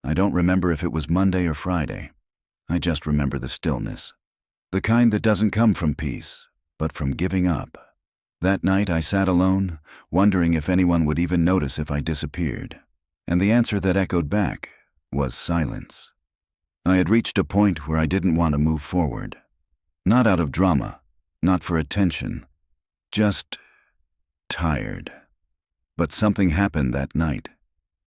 I don't remember if it was Monday or Friday. I just remember the stillness. The kind that doesn't come from peace, but from giving up. That night I sat alone, wondering if anyone would even notice if I disappeared. And the answer that echoed back was silence. I had reached a point where I didn't want to move forward. Not out of drama, not for attention, just tired. But something happened that night.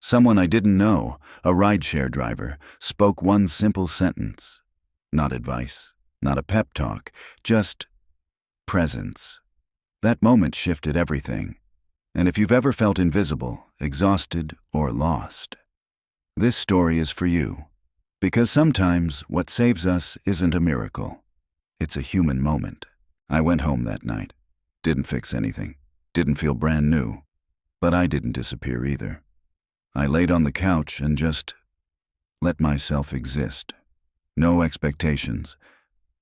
Someone I didn't know, a rideshare driver, spoke one simple sentence. Not advice, not a pep talk, just presence. That moment shifted everything. And if you've ever felt invisible, exhausted, or lost, this story is for you. Because sometimes what saves us isn't a miracle. It's a human moment. I went home that night. Didn't fix anything. Didn't feel brand new. But I didn't disappear either. I laid on the couch and just let myself exist. No expectations,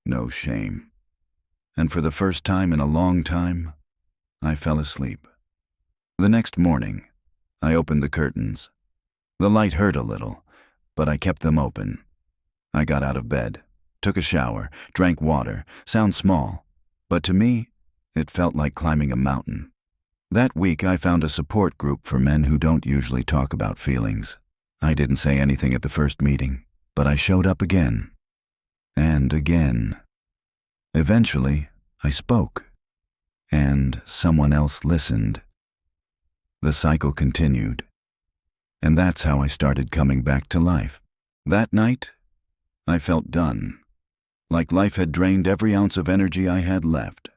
no shame. And for the first time in a long time, I fell asleep. The next morning, I opened the curtains. The light hurt a little, but I kept them open. I got out of bed, took a shower, drank water. Sounds small, but to me, it felt like climbing a mountain. That week, I found a support group for men who don't usually talk about feelings. I didn't say anything at the first meeting, but I showed up again. And again. Eventually, I spoke. And someone else listened. The cycle continued. And that's how I started coming back to life. That night, I felt done. Like life had drained every ounce of energy I had left.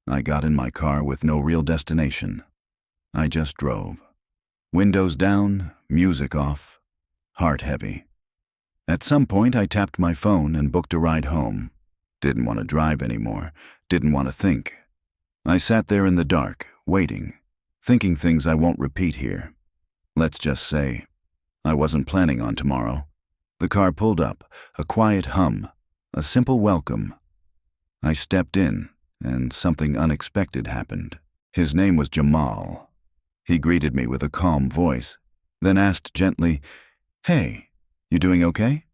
I got in my car with no real destination. I just drove. Windows down, music off, heart heavy. At some point, I tapped my phone and booked a ride home. Didn't want to drive anymore. Didn't want to think. I sat there in the dark, waiting, thinking things I won't repeat here. Let's just say, I wasn't planning on tomorrow. The car pulled up, a quiet hum, a simple welcome. I stepped in, and something unexpected happened. His name was Jamal. He greeted me with a calm voice, then asked gently, "Hey, you doing okay?"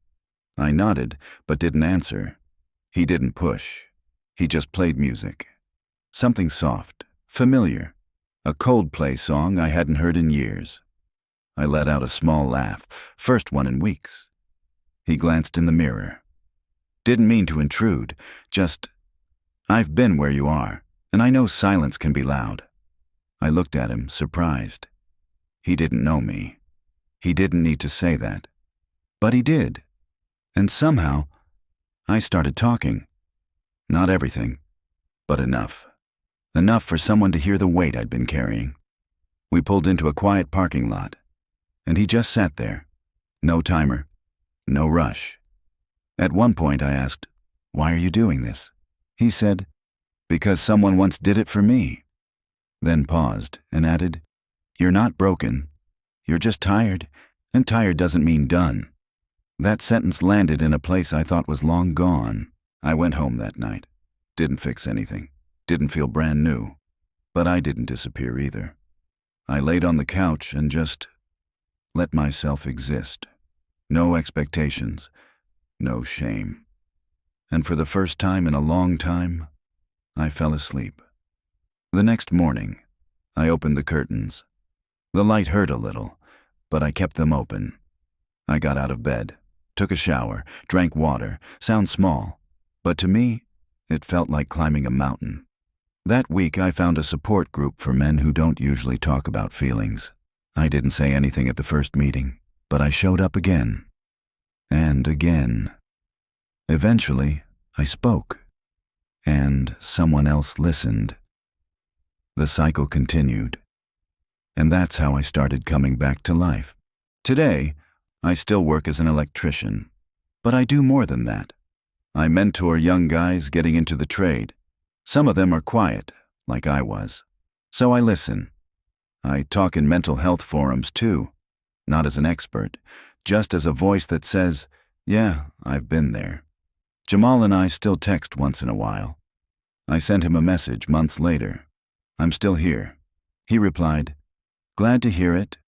I nodded, but didn't answer. He didn't push. He just played music. Something soft, familiar. A Coldplay song I hadn't heard in years. I let out a small laugh, first one in weeks. He glanced in the mirror. Didn't mean to intrude, just, "I've been where you are, and I know silence can be loud." I looked at him, surprised. He didn't know me. He didn't need to say that. But he did. And somehow, I started talking. Not everything, but enough. Enough for someone to hear the weight I'd been carrying. We pulled into a quiet parking lot, and he just sat there. No timer, no rush. At one point I asked, "Why are you doing this?" He said, "Because someone once did it for me." Then paused and added, "You're not broken. You're just tired, and tired doesn't mean done." That sentence landed in a place I thought was long gone. I went home that night. Didn't fix anything. Didn't feel brand new. But I didn't disappear either. I laid on the couch and just let myself exist. No expectations, no shame. And for the first time in a long time, I fell asleep. The next morning, I opened the curtains. The light hurt a little, but I kept them open. I got out of bed, took a shower, drank water. Sounds small, but to me, it felt like climbing a mountain. That week, I found a support group for men who don't usually talk about feelings. I didn't say anything at the first meeting, but I showed up again. And again. Eventually, I spoke. And someone else listened. The cycle continued. And that's how I started coming back to life. Today, I still work as an electrician, but I do more than that. I mentor young guys getting into the trade. Some of them are quiet, like I was. So I listen. I talk in mental health forums too, not as an expert, just as a voice that says, "Yeah, I've been there." Jamal and I still text once in a while. I sent him a message months later. "I'm still here." He replied, "Glad to hear it."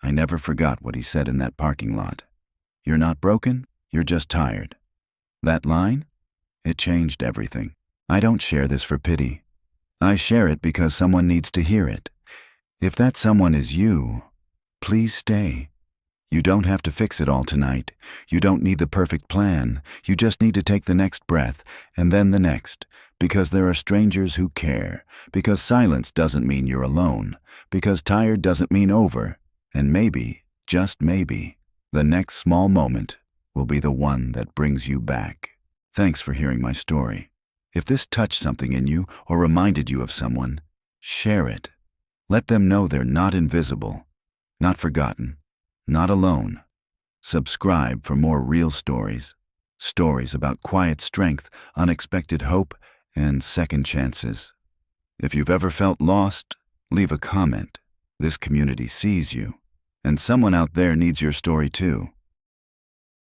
I never forgot what he said in that parking lot. You're not broken, you're just tired. That line? It changed everything. I don't share this for pity. I share it because someone needs to hear it. If that someone is you, please stay. You don't have to fix it all tonight. You don't need the perfect plan. You just need to take the next breath, and then the next, because there are strangers who care, because silence doesn't mean you're alone, because tired doesn't mean over, and maybe, just maybe, the next small moment will be the one that brings you back. Thanks for hearing my story. If this touched something in you or reminded you of someone, share it. Let them know they're not invisible, not forgotten, not alone. Subscribe for more real stories. Stories about quiet strength, unexpected hope, and second chances. If you've ever felt lost, leave a comment. This community sees you. And someone out there needs your story too.